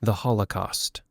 The Holocaust.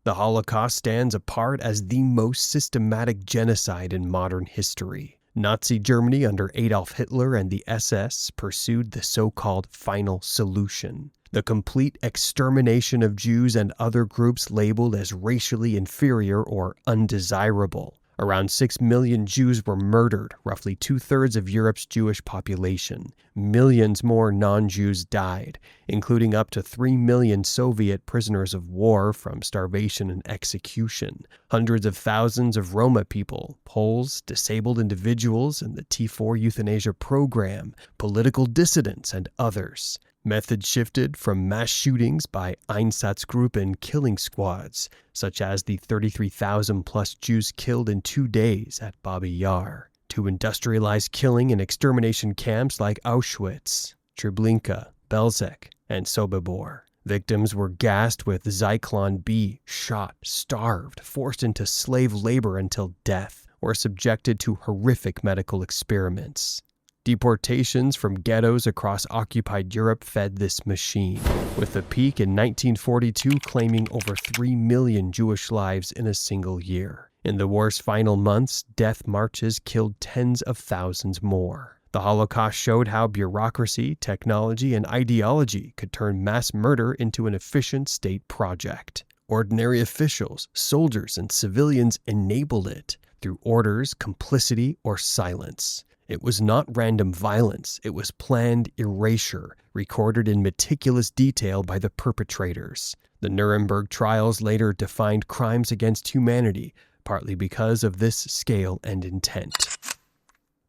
The Holocaust stands apart as the most systematic genocide in modern history. Nazi Germany under Adolf Hitler and the SS pursued the so-called final solution, the complete extermination of Jews and other groups labeled as racially inferior or undesirable. Around 6 million Jews were murdered, roughly 2/3 of Europe's Jewish population. Millions more non-Jews died, including up to 3 million Soviet prisoners of war from starvation and execution. Hundreds of thousands of Roma people, Poles, disabled individuals in the T4 euthanasia program, political dissidents, and others. Methods shifted from mass shootings by Einsatzgruppen killing squads, such as the 33,000-plus Jews killed in 2 days at Babi Yar, to industrialized killing in extermination camps like Auschwitz, Treblinka, Belzec, and Sobibor. Victims were gassed with Zyklon B, shot, starved, forced into slave labor until death, or subjected to horrific medical experiments. Deportations from ghettos across occupied Europe fed this machine, with the peak in 1942 claiming over 3 million Jewish lives in a single year. In the war's final months, death marches killed tens of thousands more. The Holocaust showed how bureaucracy, technology, and ideology could turn mass murder into an efficient state project. Ordinary officials, soldiers, and civilians enabled it through orders, complicity, or silence. It was not random violence, it was planned erasure, recorded in meticulous detail by the perpetrators. The Nuremberg trials later defined crimes against humanity, partly because of this scale and intent.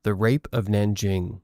The Rape of Nanjing.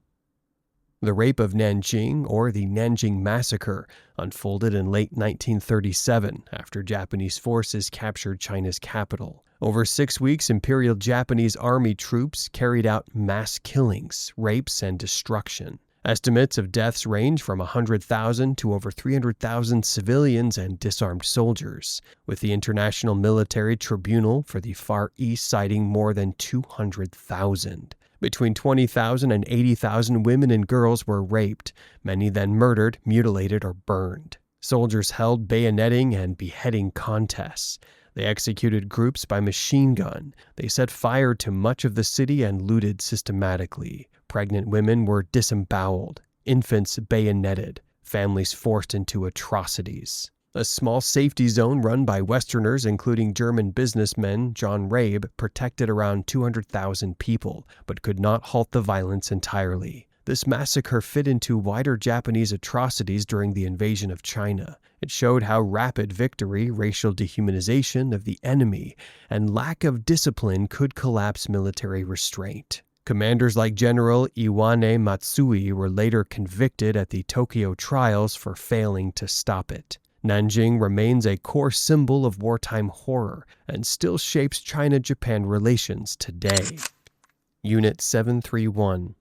The Rape of Nanjing, or the Nanjing Massacre, unfolded in late 1937 after Japanese forces captured China's capital. Over 6 weeks, Imperial Japanese Army troops carried out mass killings, rapes, and destruction. Estimates of deaths range from 100,000 to over 300,000 civilians and disarmed soldiers, with the International Military Tribunal for the Far East citing more than 200,000. Between 20,000 and 80,000 women and girls were raped, many then murdered, mutilated, or burned. Soldiers held bayoneting and beheading contests. They executed groups by machine gun. They set fire to much of the city and looted systematically. Pregnant women were disemboweled, infants bayoneted, families forced into atrocities. A small safety zone run by Westerners, including German businessman John Rabe, protected around 200,000 people, but could not halt the violence entirely. This massacre fit into wider Japanese atrocities during the invasion of China. It showed how rapid victory, racial dehumanization of the enemy, and lack of discipline could collapse military restraint. Commanders like General Iwane Matsui were later convicted at the Tokyo trials for failing to stop it. Nanjing remains a core symbol of wartime horror and still shapes China-Japan relations today. Unit 731.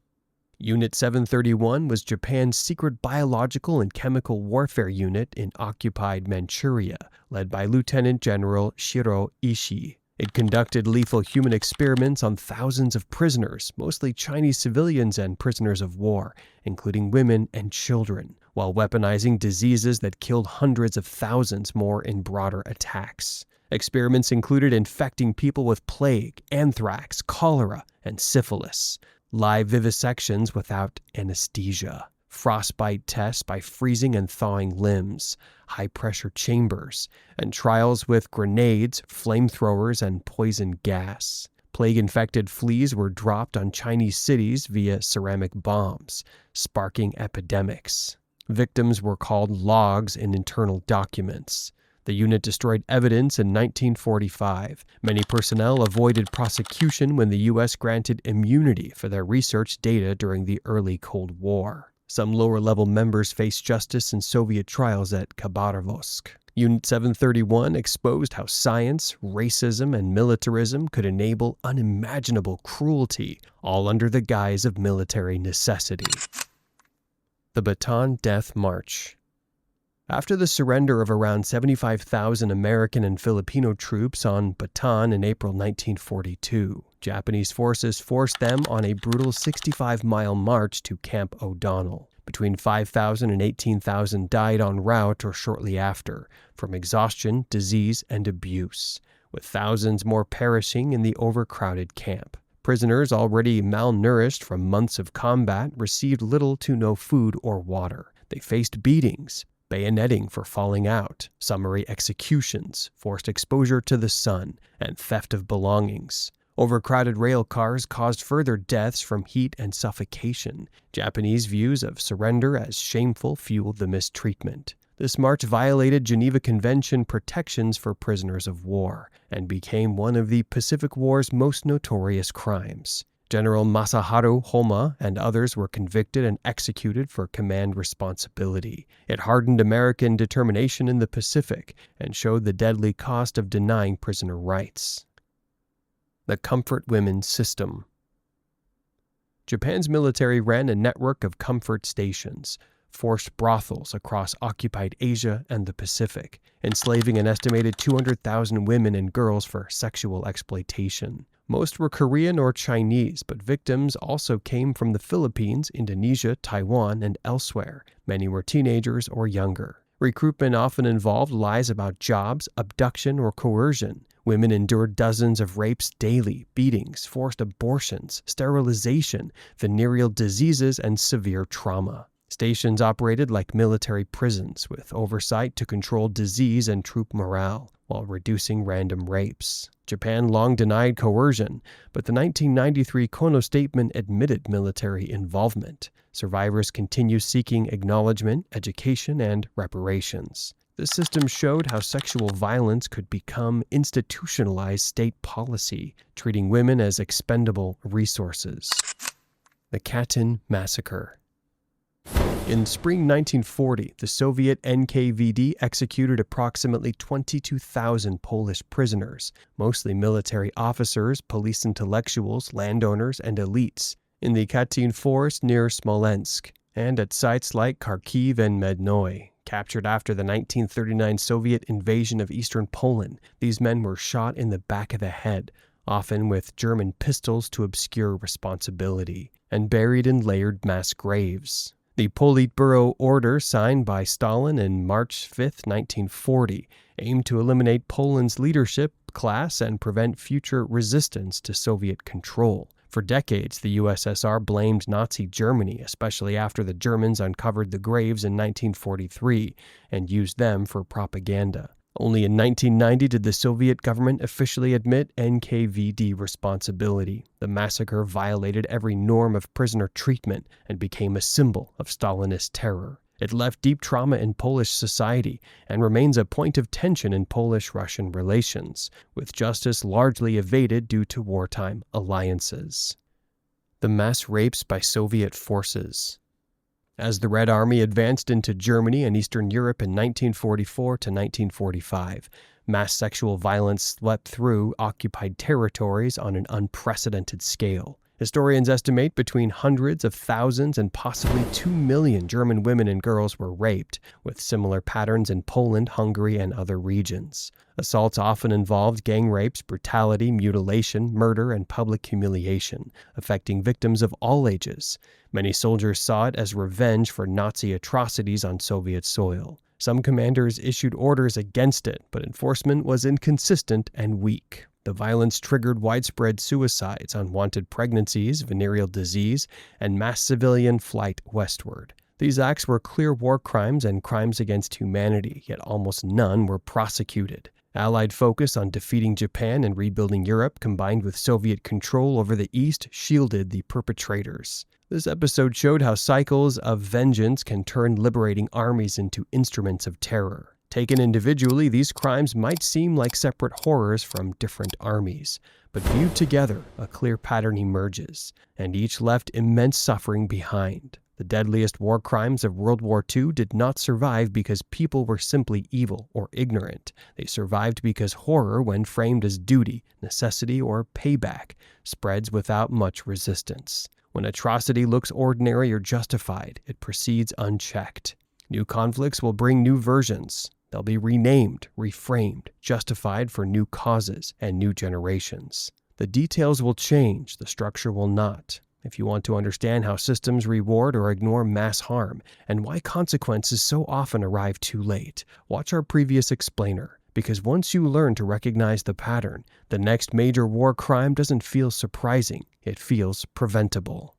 Unit 731 was Japan's secret biological and chemical warfare unit in occupied Manchuria, led by Lieutenant General Shiro Ishii. It conducted lethal human experiments on thousands of prisoners, mostly Chinese civilians and prisoners of war, including women and children, while weaponizing diseases that killed hundreds of thousands more in broader attacks. Experiments included infecting people with plague, anthrax, cholera, and syphilis, live vivisections without anesthesia, frostbite tests by freezing and thawing limbs, high-pressure chambers, and trials with grenades, flamethrowers, and poison gas. Plague-infected fleas were dropped on Chinese cities via ceramic bombs, sparking epidemics. Victims were called logs in internal documents. The unit destroyed evidence in 1945. Many personnel avoided prosecution when the U.S. granted immunity for their research data during the early Cold War. Some lower-level members faced justice in Soviet trials at Khabarovsk. Unit 731 exposed how science, racism, and militarism could enable unimaginable cruelty, all under the guise of military necessity. The Bataan Death March. After the surrender of around 75,000 American and Filipino troops on Bataan in April 1942, Japanese forces forced them on a brutal 65-mile march to Camp O'Donnell. Between 5,000 and 18,000 died en route or shortly after, from exhaustion, disease, and abuse, with thousands more perishing in the overcrowded camp. Prisoners already malnourished from months of combat received little to no food or water. They faced beatings, bayoneting for falling out, summary executions, forced exposure to the sun, and theft of belongings. Overcrowded rail cars caused further deaths from heat and suffocation. Japanese views of surrender as shameful fueled the mistreatment. This march violated Geneva Convention protections for prisoners of war and became one of the Pacific War's most notorious crimes. General Masaharu Homma and others were convicted and executed for command responsibility. It hardened American determination in the Pacific and showed the deadly cost of denying prisoner rights. The Comfort Women System. Japan's military ran a network of comfort stations, forced brothels across occupied Asia and the Pacific, enslaving an estimated 200,000 women and girls for sexual exploitation. Most were Korean or Chinese, but victims also came from the Philippines, Indonesia, Taiwan, and elsewhere. Many were teenagers or younger. Recruitment often involved lies about jobs, abduction, or coercion. Women endured dozens of rapes daily, beatings, forced abortions, sterilization, venereal diseases, and severe trauma. Stations operated like military prisons, with oversight to control disease and troop morale, while reducing random rapes. Japan long denied coercion, but the 1993 Kono Statement admitted military involvement. Survivors continue seeking acknowledgement, education, and reparations. This system showed how sexual violence could become institutionalized state policy, treating women as expendable resources. The Katyn Massacre. In spring 1940, the Soviet NKVD executed approximately 22,000 Polish prisoners, mostly military officers, police intellectuals, landowners, and elites, in the Katyn forest near Smolensk, and at sites like Kharkiv and Mednoy. Captured after the 1939 Soviet invasion of eastern Poland, these men were shot in the back of the head, often with German pistols to obscure responsibility, and buried in layered mass graves. The Politburo order signed by Stalin in March 5, 1940, aimed to eliminate Poland's leadership class and prevent future resistance to Soviet control. For decades, the USSR blamed Nazi Germany, especially after the Germans uncovered the graves in 1943 and used them for propaganda. Only in 1990 did the Soviet government officially admit NKVD responsibility. The massacre violated every norm of prisoner treatment and became a symbol of Stalinist terror. It left deep trauma in Polish society and remains a point of tension in Polish-Russian relations, with justice largely evaded due to wartime alliances. The mass rapes by Soviet forces. As the Red Army advanced into Germany and Eastern Europe in 1944 to 1945, mass sexual violence swept through occupied territories on an unprecedented scale. Historians estimate between hundreds of thousands and possibly 2 million German women and girls were raped, with similar patterns in Poland, Hungary, and other regions. Assaults often involved gang rapes, brutality, mutilation, murder, and public humiliation, affecting victims of all ages. Many soldiers saw it as revenge for Nazi atrocities on Soviet soil. Some commanders issued orders against it, but enforcement was inconsistent and weak. The violence triggered widespread suicides, unwanted pregnancies, venereal disease, and mass civilian flight westward. These acts were clear war crimes and crimes against humanity, yet almost none were prosecuted. Allied focus on defeating Japan and rebuilding Europe, combined with Soviet control over the East, shielded the perpetrators. This episode showed how cycles of vengeance can turn liberating armies into instruments of terror. Taken individually, these crimes might seem like separate horrors from different armies, but viewed together, a clear pattern emerges, and each left immense suffering behind. The deadliest war crimes of World War II did not survive because people were simply evil or ignorant. They survived because horror, when framed as duty, necessity, or payback, spreads without much resistance. When atrocity looks ordinary or justified, it proceeds unchecked. New conflicts will bring new versions. They'll be renamed, reframed, justified for new causes and new generations. The details will change, the structure will not. If you want to understand how systems reward or ignore mass harm and why consequences so often arrive too late, watch our previous explainer. Because once you learn to recognize the pattern, the next major war crime doesn't feel surprising, it feels preventable.